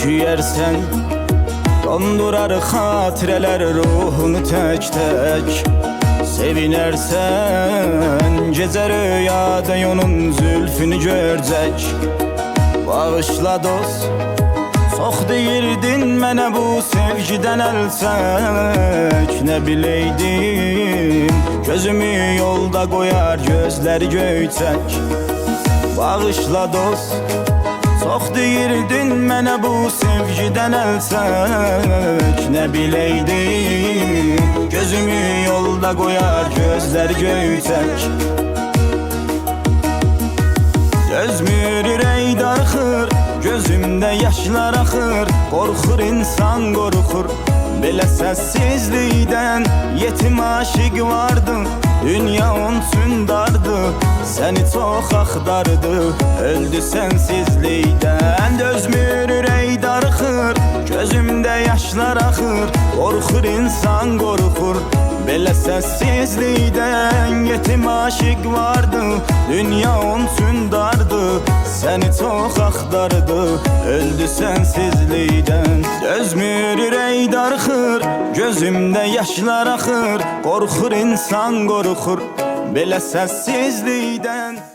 Üşüyersen dondurar xatirələr ruhunu tək-tək. Sevinersen gecə rüyada onun zülfünü görcək. Bağışla dost, çox deyirdin mənə bu sevgidən əl çək. Nə bileydim gözümü yolda qoyar gözləri göyçək. Bağışla dost, çox deyirdin mənə bu sevgidən əl çək. Nə bileydim gözümü yolda qoyar gözləri göyçək. Dözmür ürək darxır, gözümdə yaşlar axır. Qorxur insan qorxur belə səssizlikdən. Yetim aşiq vardı, dünya onun üçün dardı. Səni çox axtardı, öldü sənsizlikdən. Dözmür ürək darxır, gözümdə yaşlar axır. Qorxur insan qorxur belə səssizlikdən. Yetim aşiq vardı, dünya onun üçün dardı. Səni çox axtardı, öldü sənsizlikdən. Dözmür ürək darxır, gözümdə yaşlar axır. Qorxur insan qorxur belə səssizlikdən.